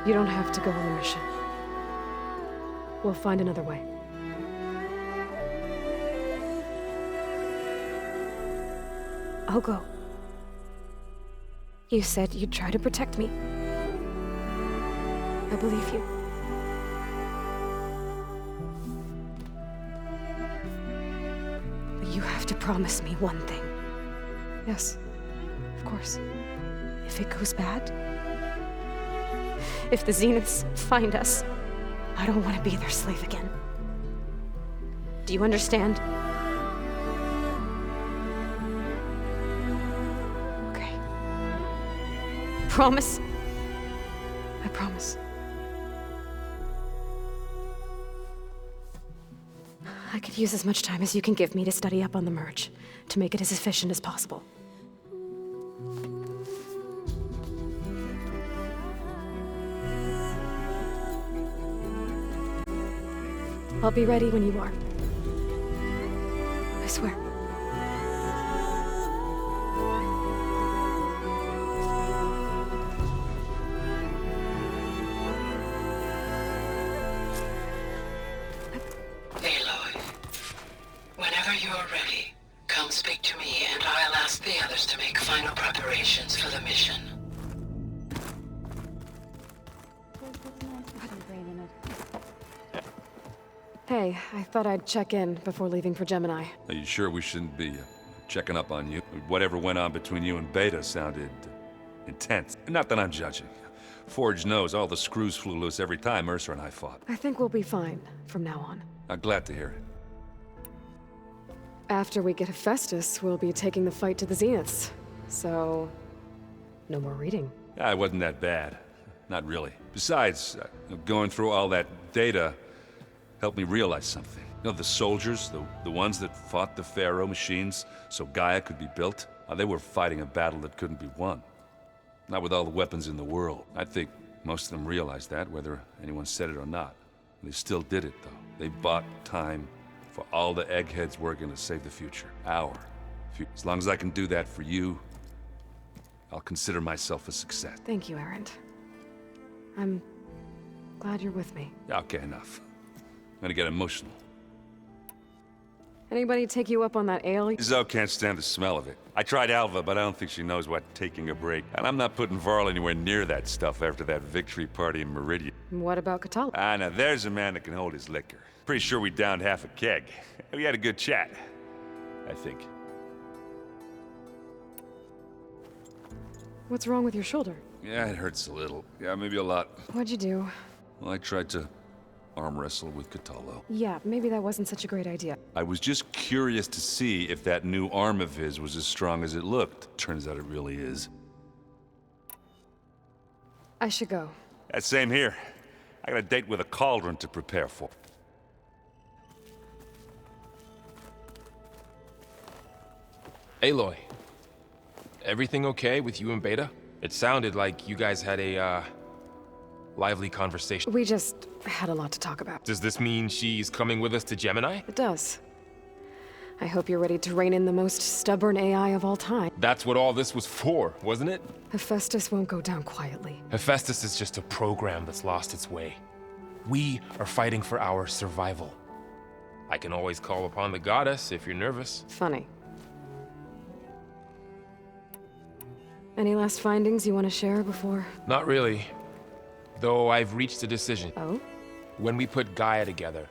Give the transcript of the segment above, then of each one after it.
You don't have to go on the mission. We'll find another way. I'll go. You said you'd try to protect me. I believe you. But you have to promise me one thing. Yes, of course. If it goes bad, if the Zeniths find us, I don't want to be their slave again. Do you understand? Okay. Promise? I promise. I could use as much time as you can give me to study up on the merge, to make it as efficient as possible. I'll be ready when you are. I swear. Aloy, whenever you're ready, come speak to me and I'll ask the others to make final preparations for the mission. Hey, I thought I'd check in before leaving for Gemini. Are you sure we shouldn't be checking up on you? Whatever went on between you and Beta sounded intense. Not that I'm judging. Forge knows all the screws flew loose every time Mercer and I fought. I think we'll be fine from now on. I'm glad to hear it. After we get Hephaestus, we'll be taking the fight to the Zeniths. So, no more reading. It wasn't that bad. Not really. Besides, going through all that data helped me realize something. You know, the soldiers, the ones that fought the Pharaoh machines so Gaia could be built, they were fighting a battle that couldn't be won. Not with all the weapons in the world. I think most of them realized that, whether anyone said it or not. They still did it, though. They bought time for all the eggheads working to save the future. Our future. As long as I can do that for you, I'll consider myself a success. Thank you, Erend. I'm glad you're with me. Okay, enough. I'm gonna get emotional. Anybody take you up on that ale? Zoe can't stand the smell of it. I tried Alva, but I don't think she knows what taking a break. And I'm not putting Varl anywhere near that stuff after that victory party in Meridian. What about Katala? Now there's a man that can hold his liquor. Pretty sure we downed half a keg. We had a good chat, I think. What's wrong with your shoulder? Yeah, it hurts a little. Yeah, maybe a lot. What'd you do? Well, I tried to arm wrestle with Katalo. Yeah, maybe that wasn't such a great idea. I was just curious to see if that new arm of his was as strong as it looked. Turns out it really is. I should go. Same here. I got a date with a cauldron to prepare for. Aloy, everything okay with you and Beta? It sounded like you guys had a, lively conversation. We just had a lot to talk about. Does this mean she's coming with us to Gemini? It does. I hope you're ready to rein in the most stubborn AI of all time. That's what all this was for, wasn't it? Hephaestus won't go down quietly. Hephaestus is just a program that's lost its way. We are fighting for our survival. I can always call upon the goddess if you're nervous. Funny. Any last findings you want to share before? Not really. Though I've reached a decision. Oh? When we put Gaia together,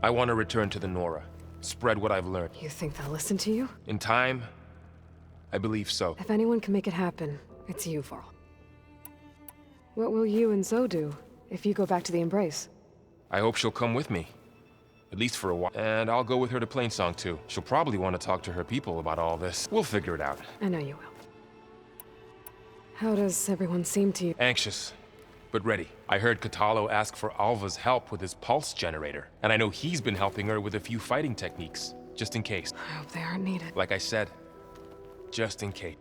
I want to return to the Nora. Spread what I've learned. You think they'll listen to you? In time, I believe so. If anyone can make it happen, it's you, Varl. What will you and Zoe do if you go back to the Embrace? I hope she'll come with me. At least for a while. And I'll go with her to Plainsong too. She'll probably want to talk to her people about all this. We'll figure it out. I know you will. How does everyone seem to you? Anxious, but ready. I heard Katalo ask for Alva's help with his pulse generator. And I know he's been helping her with a few fighting techniques, just in case. I hope they aren't needed. Like I said, just in case.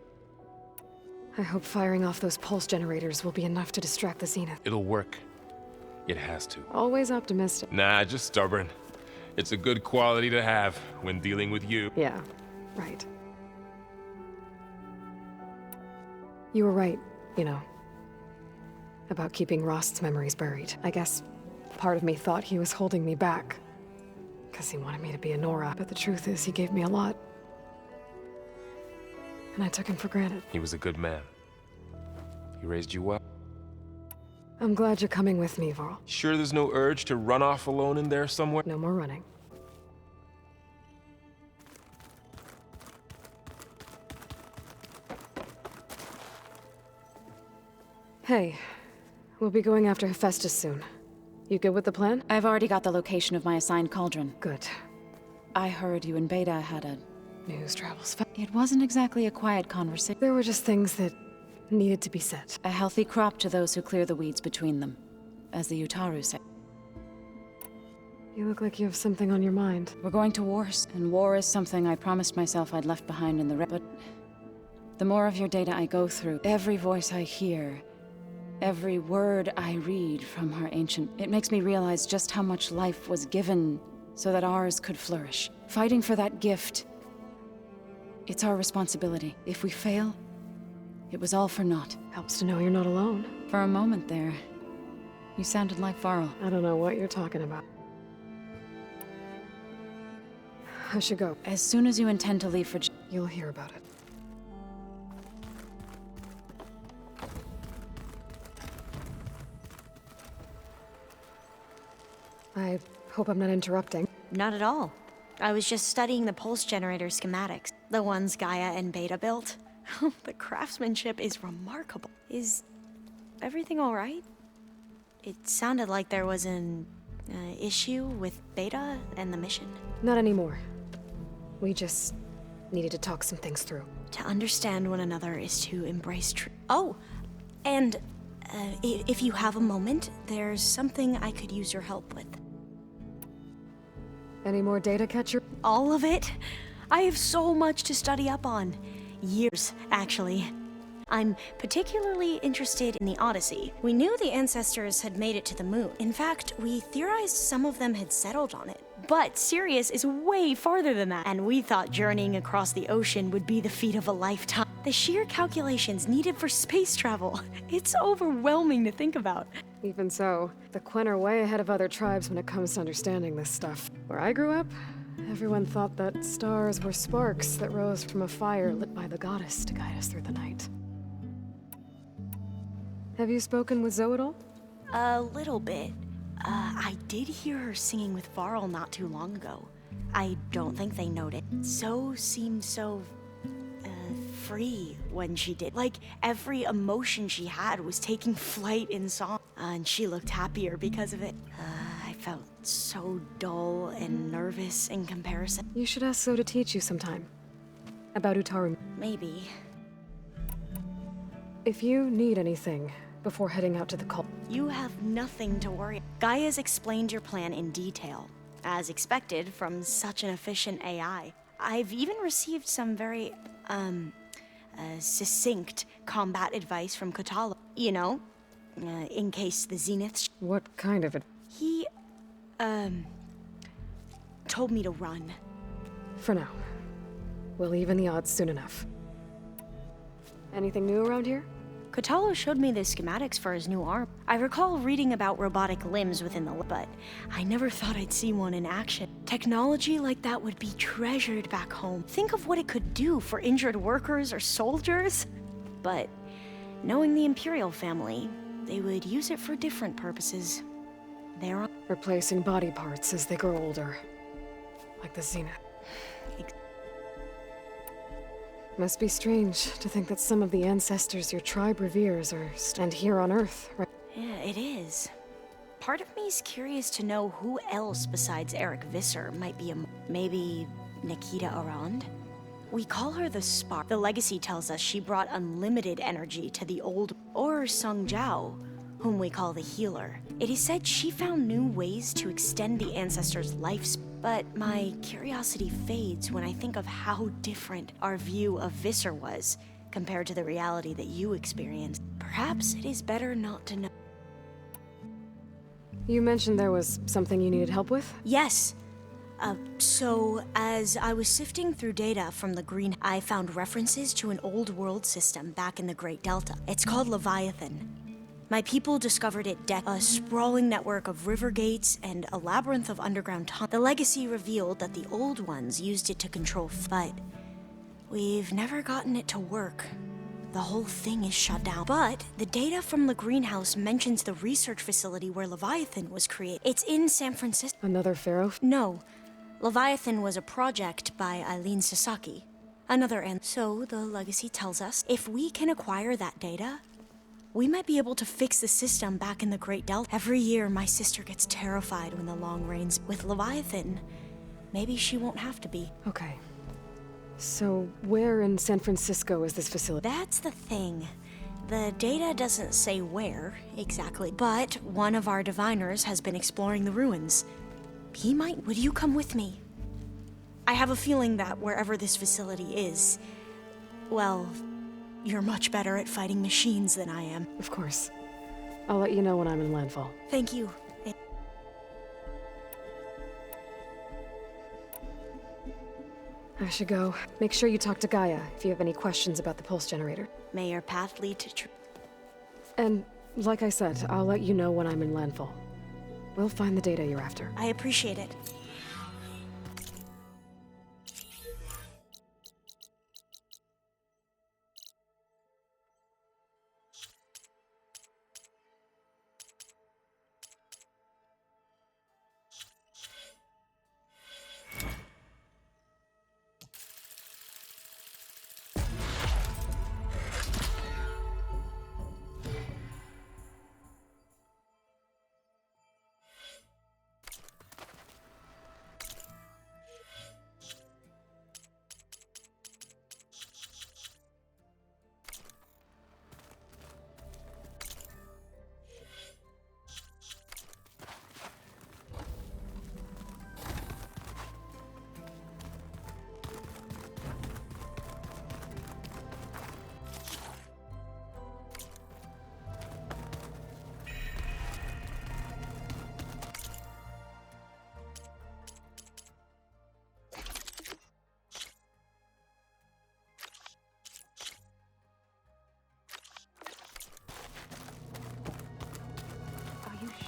I hope firing off those pulse generators will be enough to distract the Zenith. It'll work. It has to. Always optimistic. Nah, just stubborn. It's a good quality to have when dealing with you. Yeah, right. You were right, you know. about keeping Rost's memories buried. I guess part of me thought he was holding me back, because he wanted me to be a Nora, but the truth is he gave me a lot. And I took him for granted. He was a good man. He raised you well. I'm glad you're coming with me, Varl. Sure there's no urge to run off alone in there somewhere? No more running. Hey, we'll be going after Hephaestus soon. You good with the plan? I've already got the location of my assigned cauldron. Good. I heard you and Beta had a... News travels fast. It wasn't exactly a quiet conversation. There were just things that needed to be said. A healthy crop to those who clear the weeds between them, as the Utaru say. You look like you have something on your mind. We're going to wars, and war is something I promised myself I'd left behind in the but the more of your data I go through, every voice I hear, every word I read from our ancient, it makes me realize just how much life was given so that ours could flourish. Fighting for that gift, it's our responsibility. If we fail, it was all for naught. Helps to know you're not alone. For a moment there, you sounded like Varl. I don't know what you're talking about. I should go. As soon as you intend to leave for You'll hear about it. I hope I'm not interrupting. Not at all. I was just studying the pulse generator schematics, the ones Gaia and Beta built. The craftsmanship is remarkable. Is everything all right? It sounded like there was an issue with Beta and the mission. Not anymore. We just needed to talk some things through. To understand one another is to embrace truth. Oh, and if you have a moment, there's something I could use your help with. Any more data, Catcher? All of it? I have so much to study up on. Years, actually. I'm particularly interested in the Odyssey. We knew the ancestors had made it to the moon. In fact, we theorized some of them had settled on it. But Sirius is way farther than that, and we thought journeying across the ocean would be the feat of a lifetime. The sheer calculations needed for space travel, it's overwhelming to think about. Even so, the Quen are way ahead of other tribes when it comes to understanding this stuff. Where I grew up, everyone thought that stars were sparks that rose from a fire lit by the goddess to guide us through the night. Have you spoken with Zoe at all? A little bit. I did hear her singing with Varl not too long ago. I don't think they noted. Zoe seemed so... free when she did. Like, every emotion she had was taking flight in song. And she looked happier because of it. I felt so dull and nervous in comparison. You should ask Zoe to teach you sometime. About Utaru. Maybe. If you need anything before heading out to the cult, You have nothing to worry. Gaia's explained your plan in detail, as expected from such an efficient AI. I've even received some very, succinct combat advice from Kotallo. You know, in case the Zeniths... what kind of it? He, told me to run. For now. We'll even the odds soon enough. Anything new around here? Kotallo showed me the schematics for his new arm. I recall reading about robotic limbs within the but I never thought I'd see one in action. Technology like that would be treasured back home. Think of what it could do for injured workers or soldiers. But knowing the Imperial family, they would use it for different purposes. They're on... Replacing body parts as they grow older. Like the Zenith. Must be strange to think that some of the ancestors your tribe reveres are stand here on Earth, right? Yeah, it is. Part of me's curious to know who else besides Eric Visser might be maybe Nikita Arand? We call her the Spark. The legacy tells us she brought unlimited energy to the old... Or Sung Jiao, whom we call the Healer. It is said she found new ways to extend the ancestors' lives, but my curiosity fades when I think of how different our view of Visser was compared to the reality that you experienced. Perhaps it is better not to know. You mentioned there was something you needed help with? Yes. So, as I was sifting through data from the Green, I found references to an old world system back in the Great Delta. It's called Leviathan. My people discovered it a sprawling network of river gates and a labyrinth of underground tunnels. The legacy revealed that the old ones used it to control but we've never gotten it to work. The whole thing is shut down. But the data from the greenhouse mentions the research facility where Leviathan was created. It's in San Francisco. Another pharaoh? No. Leviathan was a project by Eileen Sasaki. So the legacy tells us if we can acquire that data, we might be able to fix the system back in the Great Delta. Every year, my sister gets terrified when the long rains. With Leviathan, maybe she won't have to be. Okay. So, where in San Francisco is this facility? That's the thing. The data doesn't say where exactly, but one of our diviners has been exploring the ruins. He might. Would you come with me? I have a feeling that wherever this facility is, well, you're much better at fighting machines than I am. Of course. I'll let you know when I'm in landfall. Thank you. I should go. Make sure you talk to Gaia if you have any questions about the pulse generator. May your path lead to And, like I said, I'll let you know when I'm in landfall. We'll find the data you're after. I appreciate it.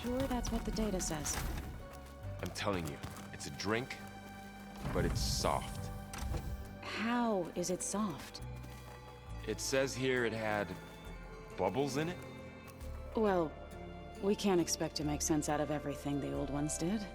Sure that's what the data says? I'm telling you, it's a drink, but it's soft. How is it soft? It says here it had bubbles in it? Well, we can't expect to make sense out of everything the old ones did.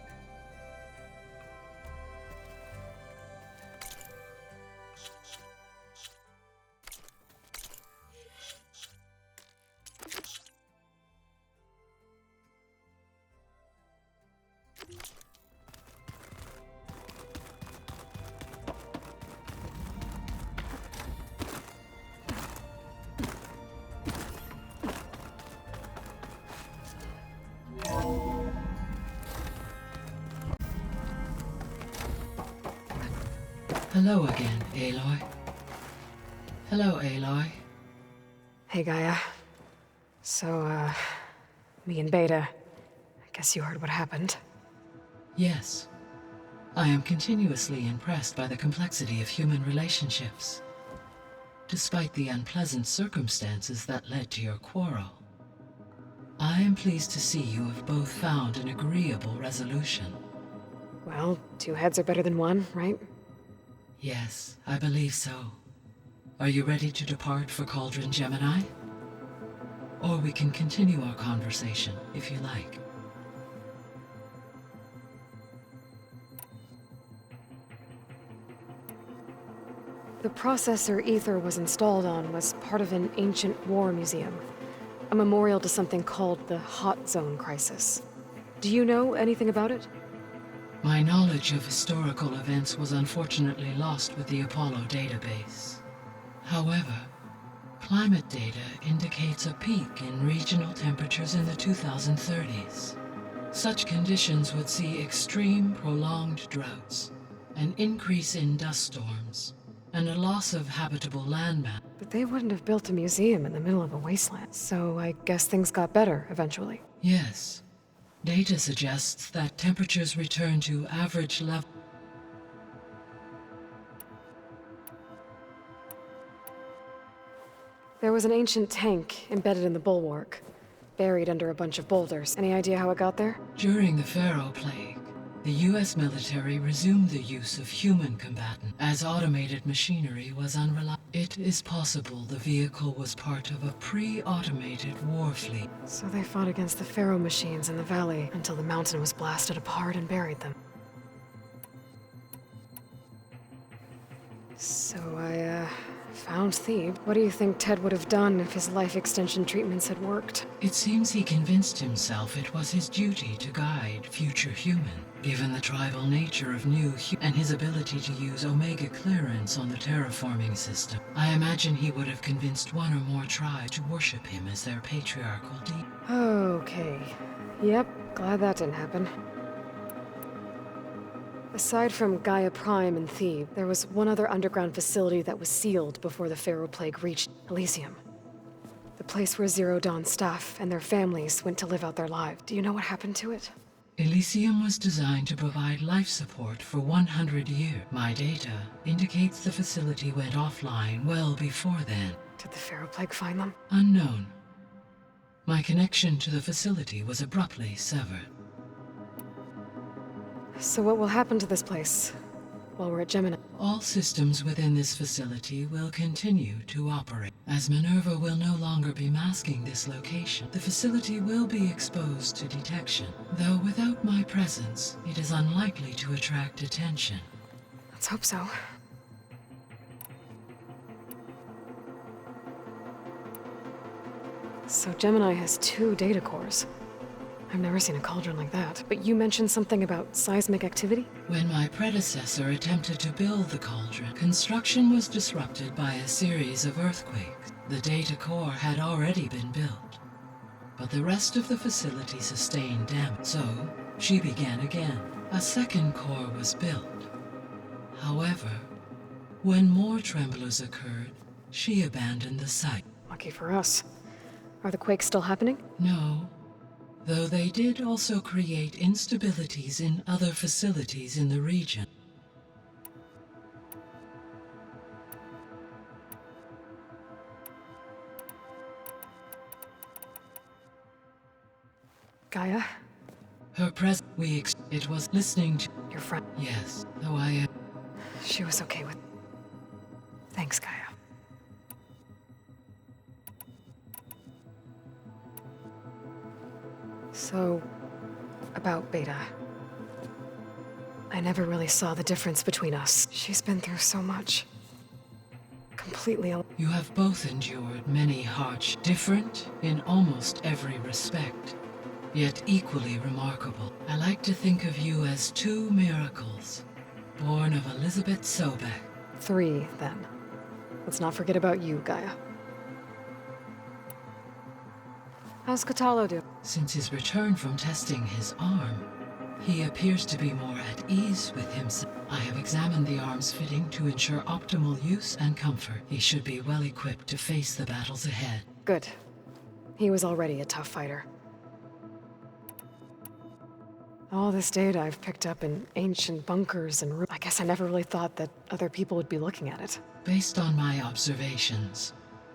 Hello again, Aloy. Hello, Aloy. Hey, Gaia. So, me and Beta, I guess you heard what happened. Yes. I am continuously impressed by the complexity of human relationships. Despite the unpleasant circumstances that led to your quarrel, I am pleased to see you have both found an agreeable resolution. Well, two heads are better than one, right? Yes, I believe so. Are you ready to depart for Cauldron Gemini? Or we can continue our conversation, if you like. The processor Ether was installed on was part of an ancient war museum. A memorial to something called the Hot Zone Crisis. Do you know anything about it? My knowledge of historical events was unfortunately lost with the Apollo database. However, climate data indicates a peak in regional temperatures in the 2030s. Such conditions would see extreme, prolonged droughts, an increase in dust storms, and a loss of habitable landmass. But they wouldn't have built a museum in the middle of a wasteland, so I guess things got better eventually. Yes. Data suggests that temperatures return to average level. There was an ancient tank embedded in the bulwark. buried under a bunch of boulders. Any idea how it got there? During the Pharaoh Plague, the U.S. military resumed the use of human combatants as automated machinery was unreliable. It is possible the vehicle was part of a pre-automated war fleet. So they fought against the Pharaoh machines in the valley until the mountain was blasted apart and buried them. So I, found Thebe. What do you think Ted would have done if his life extension treatments had worked? It seems he convinced himself it was his duty to guide future human, given the tribal nature of and his ability to use Omega clearance on the terraforming system. I imagine he would have convinced one or more tribes to worship him as their patriarchal deity. Okay. Yep, glad that didn't happen. Aside from Gaia Prime and Thebe, there was one other underground facility that was sealed before the Pharaoh Plague reached Elysium. The place where Zero Dawn staff and their families went to live out their lives. Do you know what happened to it? Elysium was designed to provide life support for 100 years. My data indicates the facility went offline well before then. Did the Pharaoh Plague find them? Unknown. My connection to the facility was abruptly severed. So what will happen to this place while we're at Gemini? All systems within this facility will continue to operate. As Minerva will no longer be masking this location, the facility will be exposed to detection. Though without my presence, it is unlikely to attract attention. Let's hope so. So Gemini has 2 data cores. I've never seen a cauldron like that. But you mentioned something about seismic activity? When my predecessor attempted to build the cauldron, construction was disrupted by a series of earthquakes. The data core had already been built, but the rest of the facility sustained damage. So, she began again. A second core was built. However, when more tremblers occurred, she abandoned the site. Lucky for us. Are the quakes still happening? No, though they did also create instabilities in other facilities in the region. Gaia? Her it was listening to... Your friend? Yes, though I... She was okay with... Thanks, Gaia. So, about Beta. I never really saw the difference between us. She's been through so much. Completely alone. You have both endured many hardships, different in almost every respect, yet equally remarkable. I like to think of you as 2 miracles, born of Elizabeth Sobek. 3, then. Let's not forget about you, Gaia. How's Kotallo do? Since his return from testing his arm, he appears to be more at ease with himself. I have examined the arm's fitting to ensure optimal use and comfort. He should be well equipped to face the battles ahead. Good. He was already a tough fighter. All this data I've picked up in ancient bunkers and I guess I never really thought that other people would be looking at it. Based on my observations,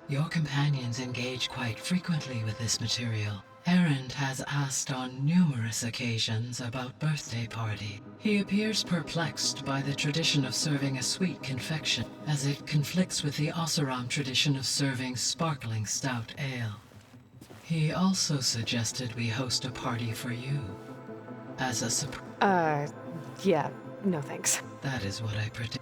your companions engage quite frequently with this material. Erend has asked on numerous occasions about birthday party. He appears perplexed by the tradition of serving a sweet confection, as it conflicts with the Oseram tradition of serving sparkling stout ale. He also suggested we host a party for you, as a surprise. Yeah, no thanks. That is what I predict.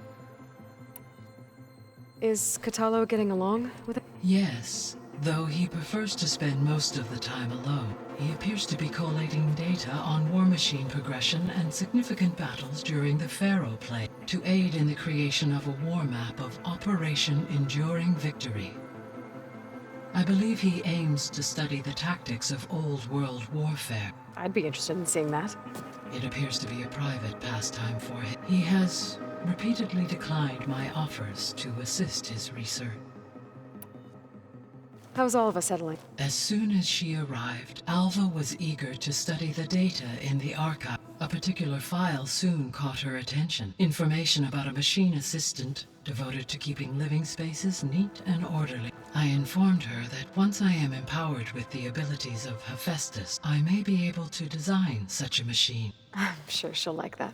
Is Kotallo getting along with it? Yes, though he prefers to spend most of the time alone. He appears to be collating data on war machine progression and significant battles during the Pharaoh Plague to aid in the creation of a war map of Operation Enduring Victory. I believe he aims to study the tactics of old world warfare. I'd be interested in seeing that. It appears to be a private pastime for him. He has repeatedly declined my offers to assist his research. How's Alva settling? As soon as she arrived, Alva was eager to study the data in the archive. A particular file soon caught her attention. Information about a machine assistant devoted to keeping living spaces neat and orderly. I informed her that once I am empowered with the abilities of Hephaestus, I may be able to design such a machine. I'm sure she'll like that.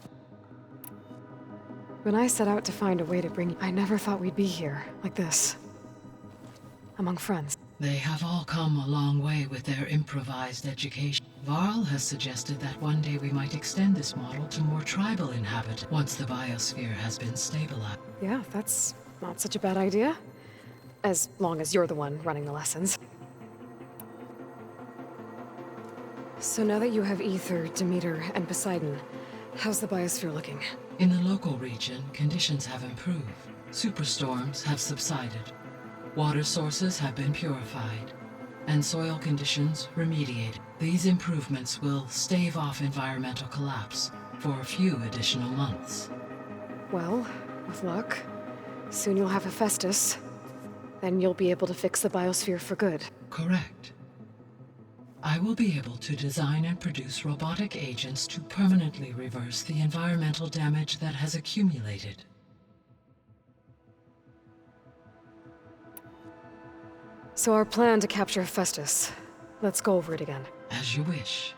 When I set out to find a way to bring you, I never thought we'd be here, like this. Among friends. They have all come a long way with their improvised education. Varl has suggested that one day we might extend this model to more tribal inhabitants once the biosphere has been stabilized. Yeah, that's not such a bad idea. As long as you're the one running the lessons. So now that you have Aether, Demeter, and Poseidon, how's the biosphere looking? In the local region, conditions have improved. Superstorms have subsided. Water sources have been purified, and soil conditions remediated. These improvements will stave off environmental collapse for a few additional months. Well, with luck, soon you'll have Hephaestus. Then you'll be able to fix the biosphere for good. Correct. I will be able to design and produce robotic agents to permanently reverse the environmental damage that has accumulated. So our plan to capture Hephaestus. Let's go over it again. As you wish.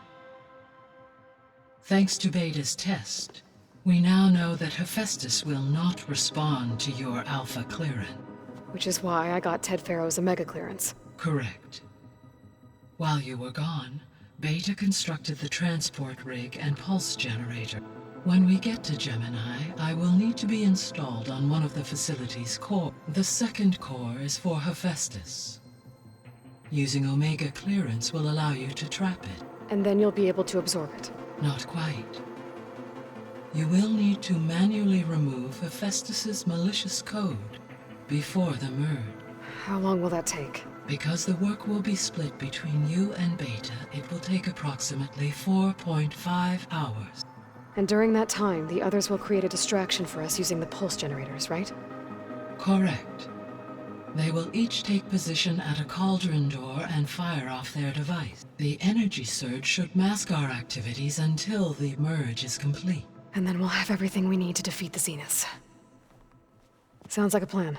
Thanks to Beta's test, we now know that Hephaestus will not respond to your Alpha clearance. Which is why I got Ted Pharaoh's Omega clearance. Correct. While you were gone, Beta constructed the transport rig and pulse generator. When we get to Gemini, I will need to be installed on one of the facility's core. The second core is for Hephaestus. Using Omega clearance will allow you to trap it. And then you'll be able to absorb it. Not quite. You will need to manually remove Hephaestus's malicious code before the merge. How long will that take? Because the work will be split between you and Beta, it will take approximately 4.5 hours. And during that time, the others will create a distraction for us using the pulse generators, right? Correct. They will each take position at a cauldron door and fire off their device. The energy surge should mask our activities until the merge is complete. And then we'll have everything we need to defeat the Zeniths. Sounds like a plan.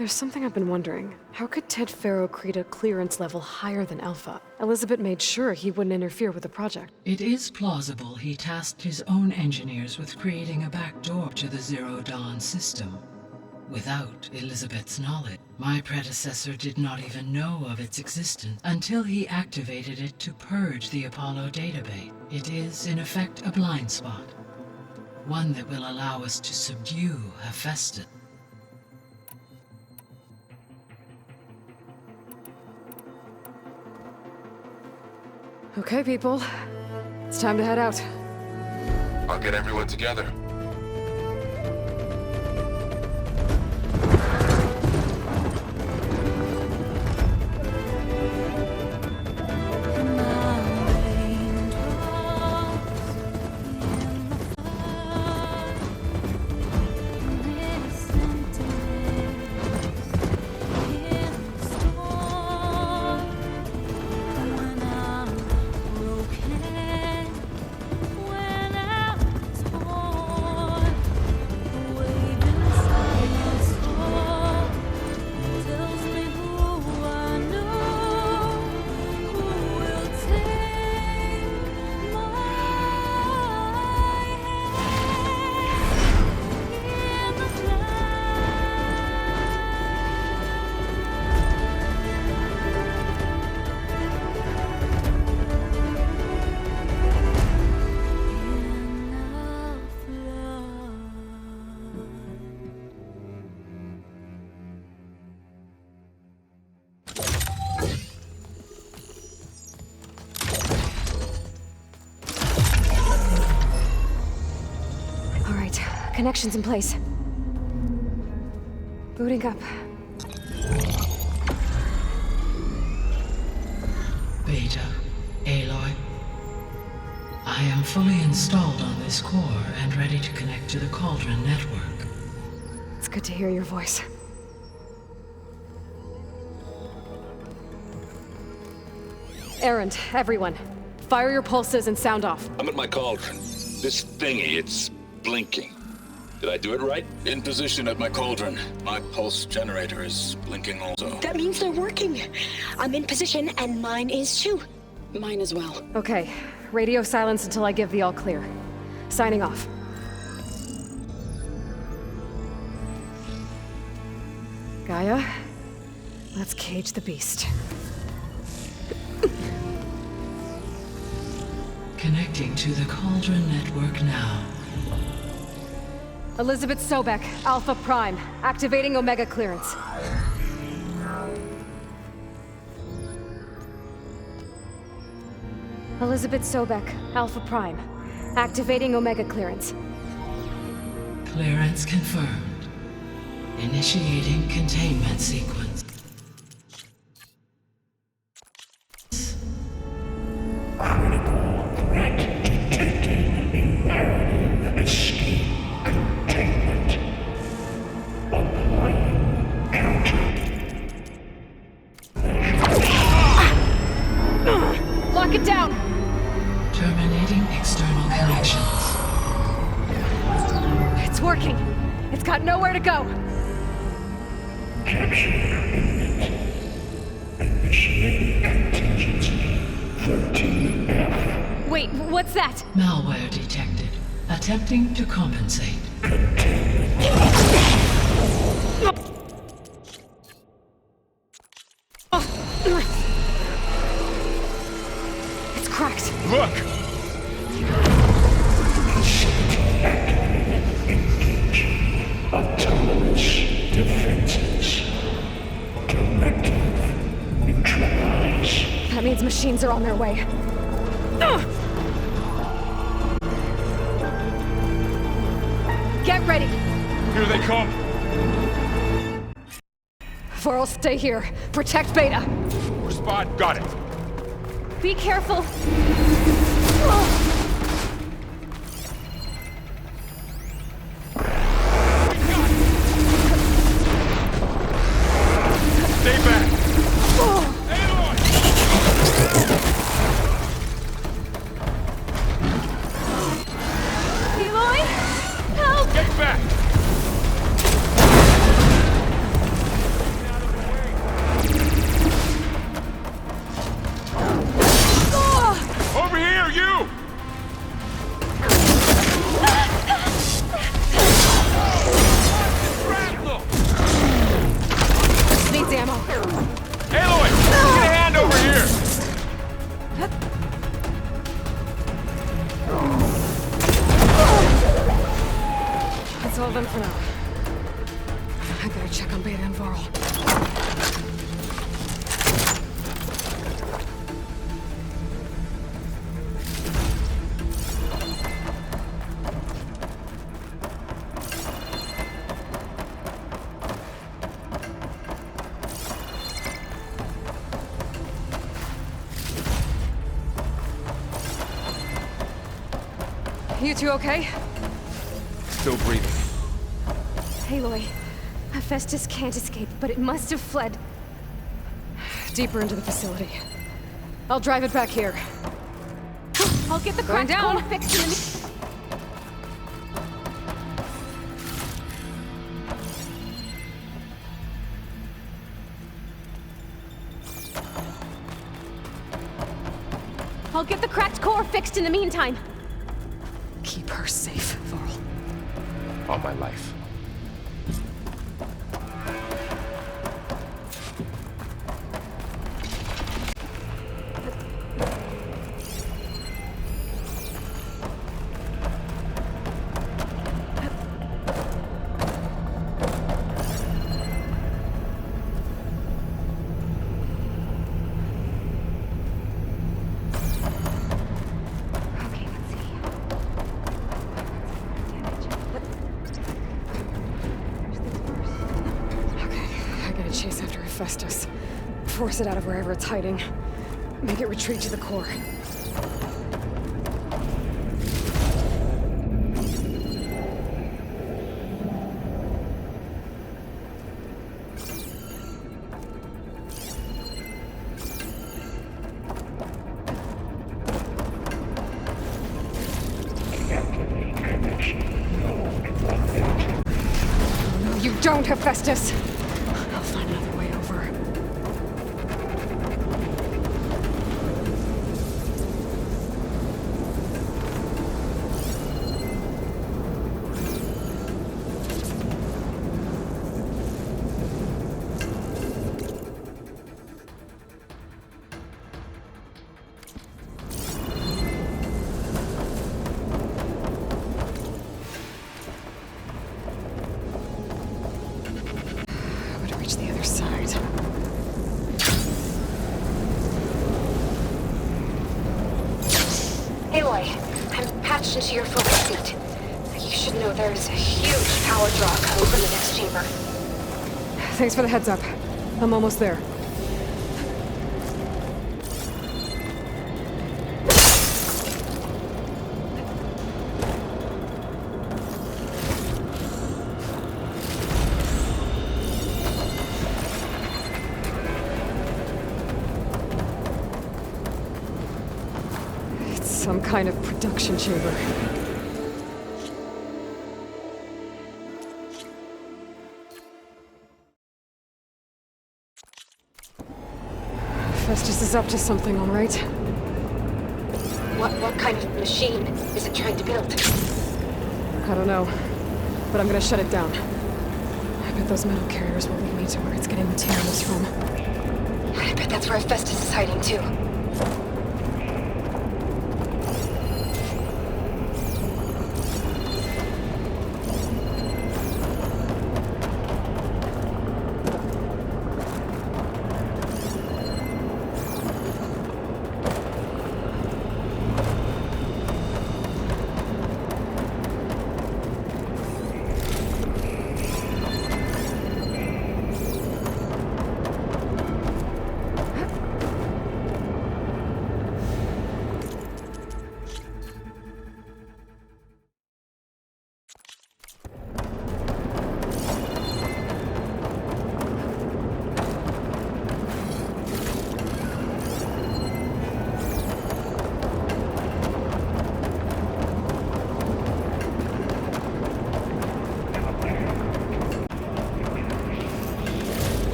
There's something I've been wondering. How could Ted Pharaoh create a clearance level higher than Alpha? Elizabeth made sure he wouldn't interfere with the project. It is plausible he tasked his own engineers with creating a back door to the Zero Dawn system. Without Elizabeth's knowledge, my predecessor did not even know of its existence until he activated it to purge the Apollo database. It is, in effect, a blind spot. One that will allow us to subdue Hephaestus. Okay, people. It's time to head out. I'll get everyone together. Connections in place. Booting up. Beta, Aloy. I am fully installed on this core and ready to connect to the Cauldron network. It's good to hear your voice. Erend, everyone. Fire your pulses and sound off. I'm at my cauldron. This thingy, it's blinking. Did I do it right? In position at my cauldron. My pulse generator is blinking also. That means they're working. I'm in position, and mine is too. Mine as well. Okay, radio silence until I give the all clear. Signing off. Gaia, let's cage the beast. Connecting to the Cauldron network now. Elizabeth Sobek, Alpha Prime, activating Omega clearance. Elizabeth Sobek, Alpha Prime, activating Omega clearance. Clearance confirmed. Initiating containment sequence. Lock it down! Terminating external connections. It's working. It's got nowhere to go. Wait, what's that? Malware detected. Attempting to compensate. It's cracked. Look! Autonomous defenses. Directive neutralize. That means machines are on their way. Get ready! Here they come! Vorl, stay here. Protect Beta. Spot, got it. Be careful. Stay back! Aloy! Eloy? Help! Get back! Over here, you! Needs ammo. Aloy! Get a hand over here! That's all done for now. I better check on Beta and Vorl. You two okay? Still breathing. Aloy, Hephaestus can't escape, but it must have fled deeper into the facility. I'll drive it back here. I'll get the Going cracked down. core fixed in the... I'll get the cracked core fixed in the meantime. Keep her safe, Vorl. On my life. Okay, let's see. Okay, I gotta chase after Hephaestus. Force it out of wherever it's hiding. Make it retreat to the core. Activate connection. No, Don't, Hephaestus! I'll find another way over. The other side. Aloy, I'm patched into your focus suit. You should know there's a huge power draw coming from the next chamber. Thanks for the heads up. I'm almost there. Some kind of production chamber. Festus is up to something, all right? What kind of machine is it trying to build? I don't know, but I'm gonna shut it down. I bet those metal carriers will lead me to where it's getting materials from. I bet that's where Festus is hiding too.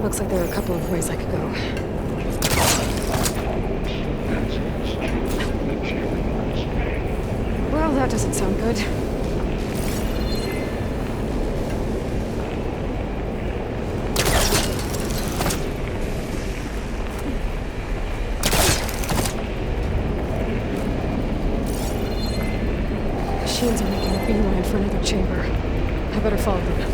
Looks like there are a couple of ways I could go. Well, that doesn't sound good. Machines are making a beeline for another chamber. I better follow them.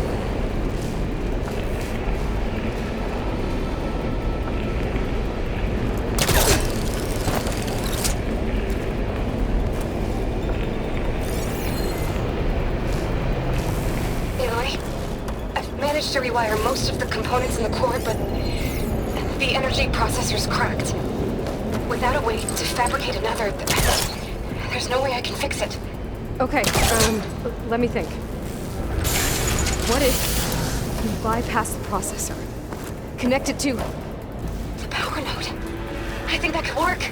To rewire most of the components in the core, but the energy processor's cracked. Without a way to fabricate another, there's no way I can fix it. Okay, let me think. What if you bypass the processor? Connect it to the power node. I think that could work.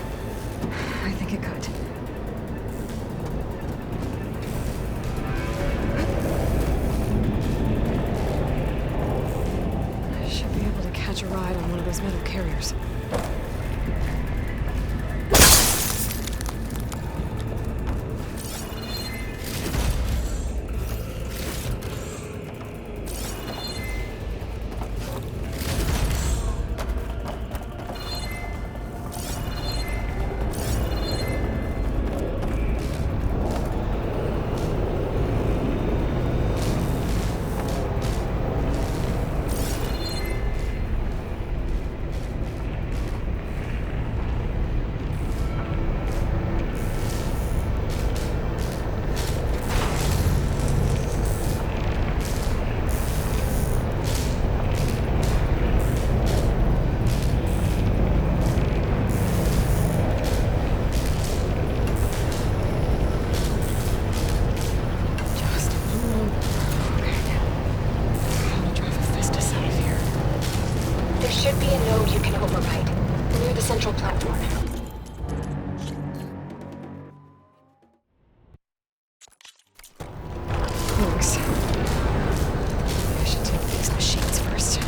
I think it could. Catch a ride on one of those metal carriers. central platform. Thanks. I should take these machines first.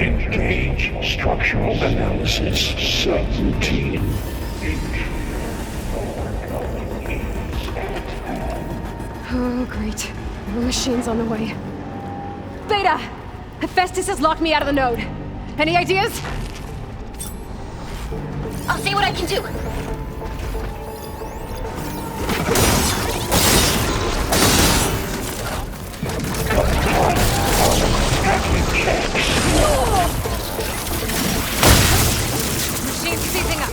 Engage structural analysis subroutine. Oh, great. More machines on the way. Beta! Hephaestus has locked me out of the node. Any ideas? I'll see what I can do. Machines seizing up.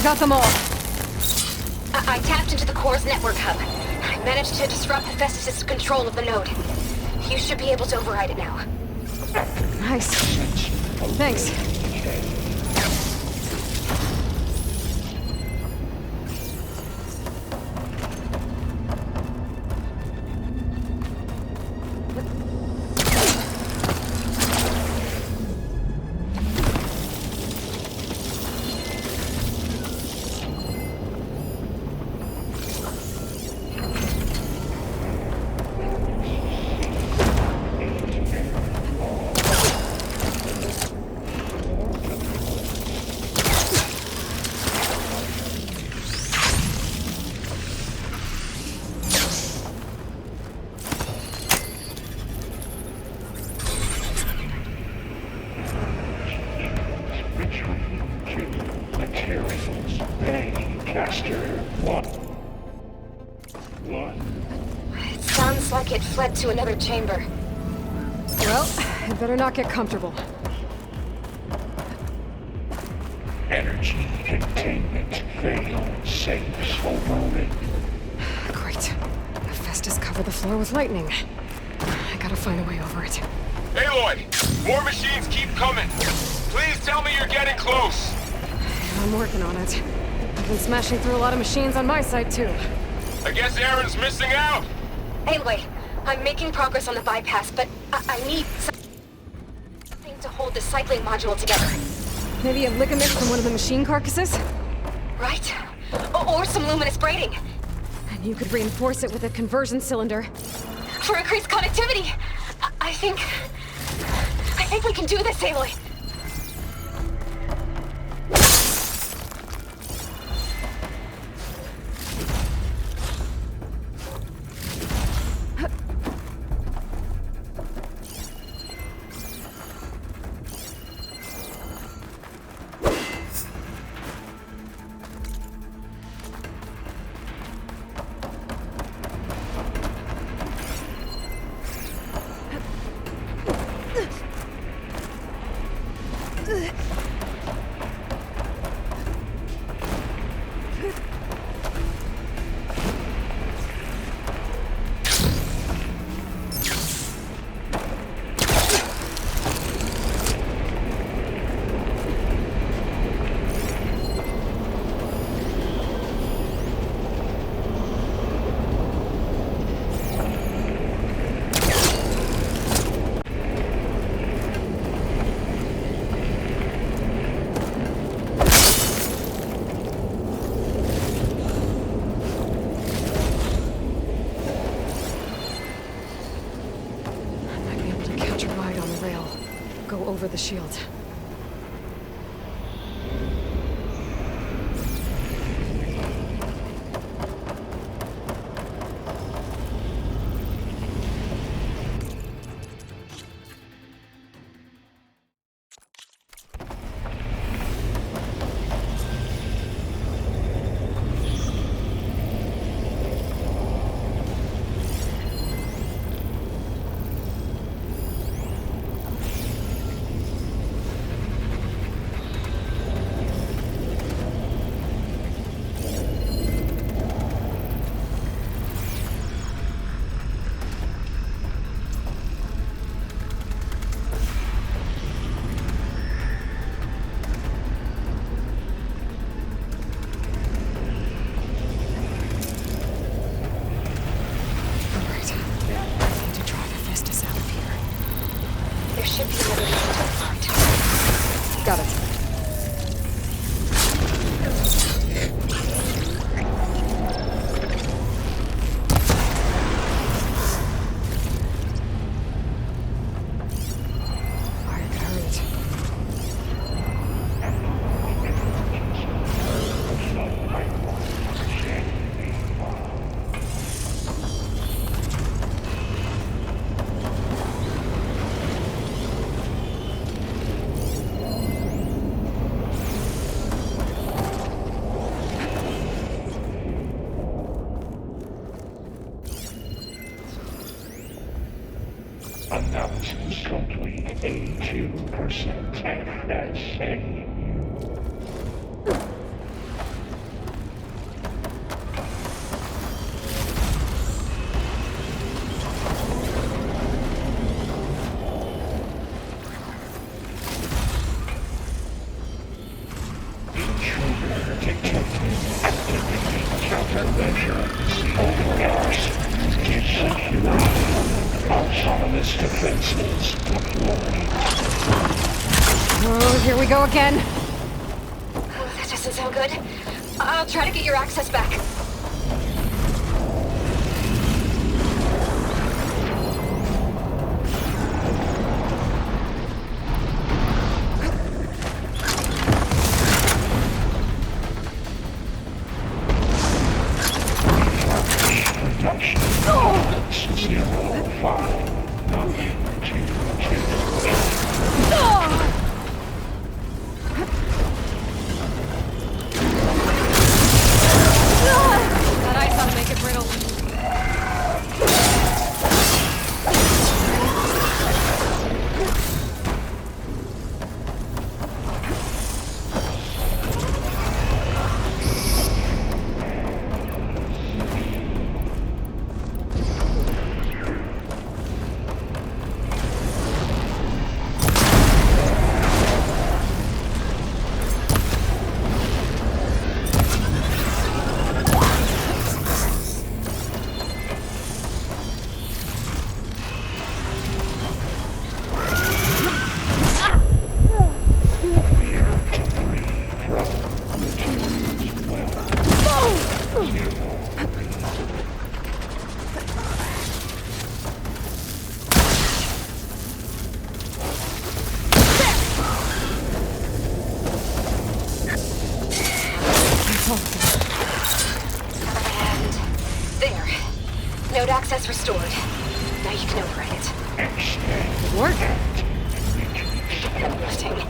got them all. I tapped into the core's network hub. I managed to disrupt Hephaestus' control of the node. You should be able to override it now. Nice. Thanks. Sounds like it fled to another chamber. Well, I better not get comfortable. Energy containment failed. Safe for Ronan. Great. Hephaestus covered the floor with lightning. I gotta find a way over it. Aloy! More machines keep coming! Please tell me you're getting close! I'm working on it. I've been smashing through a lot of machines on my side, too. I guess Aaron's missing out! Anyway, I'm making progress on the bypass, but I need something to hold the cycling module together. Maybe a ligament from one of the machine carcasses? Right? Or some luminous braiding. And you could reinforce it with a conversion cylinder. For increased connectivity! I think we can do this, Aloy. Over the shield. Should be another way to the Got it. Analysis complete. 82% FSAU. autonomous defenses deployed. Oh, here we go again. Oh, that doesn't sound good. I'll try to get your access back. Production. 05. That ice ought to make it brittle. There. Node access restored. Now you can override it. Good work. Lifting.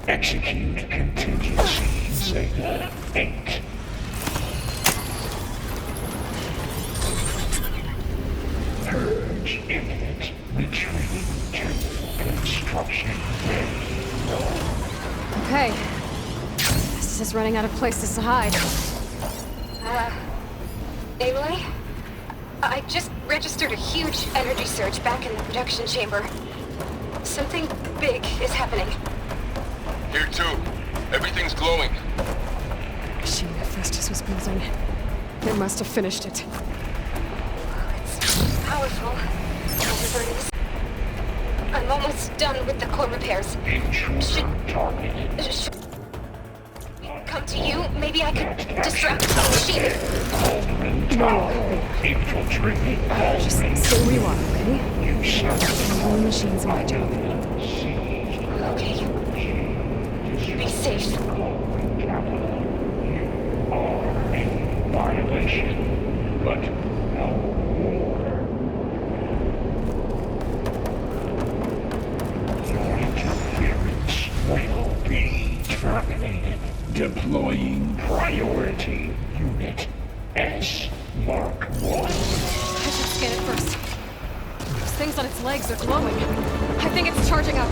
Execute contingency Zeta 8. Purge imminent. Retreating to construction ready. Okay. This is running out of places to hide. Aloy? I just registered a huge energy surge back in the production chamber. Something big is happening. Here too. Everything's glowing. Machine Hephaestus was building. They must have finished it. It's powerful. Whatever it is. I'm almost done with the core repairs. Intruder targeted. Should come to you? Maybe I could distract the machine. Cauldron Tower. Infiltrating Cauldron. Just stay where you are, okay? You serve All the machines in my job. Okay. Be safe. Cauldron Capital. You are in violation, but no war. Your interference will be terminated. Deploying priority unit S Mark 1. I should scan it first. Those things on its legs are glowing. I think it's charging up.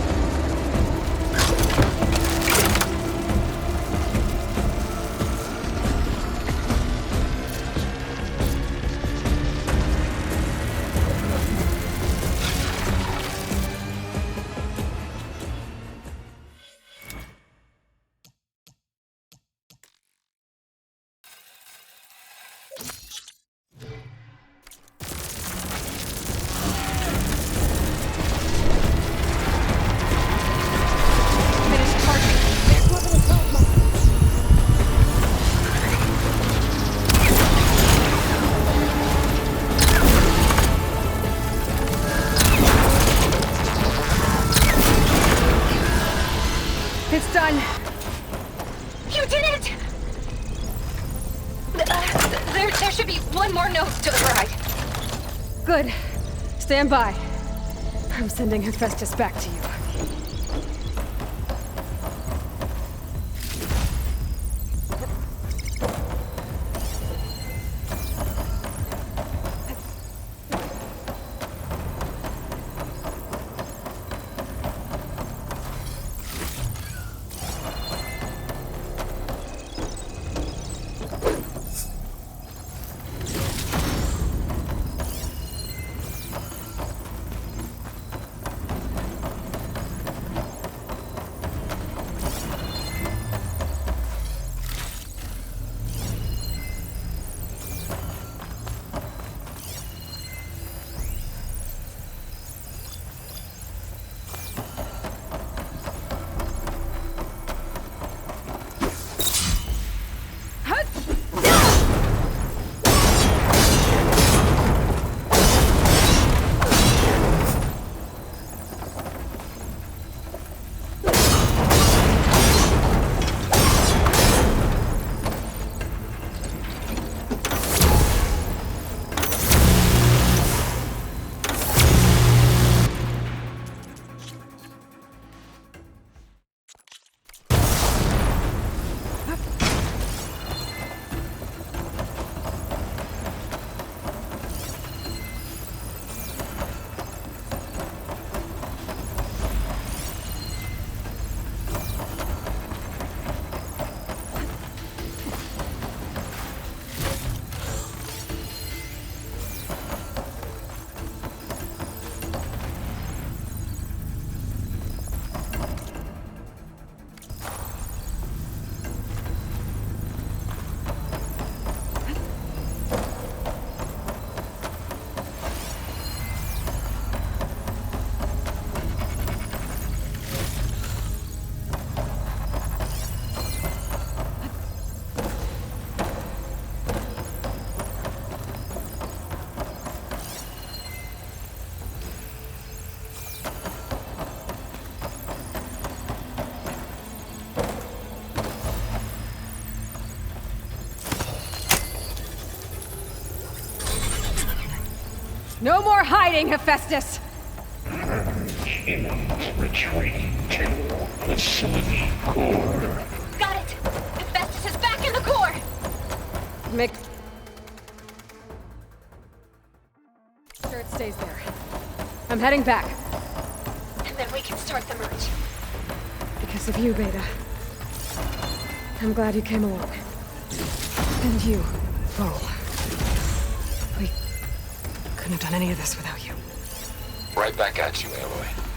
It's done. You did it! There should be one more node to override. Good. Stand by. I'm sending Hephaestus back to you. No more hiding, Hephaestus! Humans retreating to facility core. Got it! Hephaestus is back in the core! Make sure it stays there. I'm heading back. And then we can start the merge. Because of you, Beta. I'm glad you came along. And you, Vol. We couldn't have done any of this without you. Right back at you, Aloy.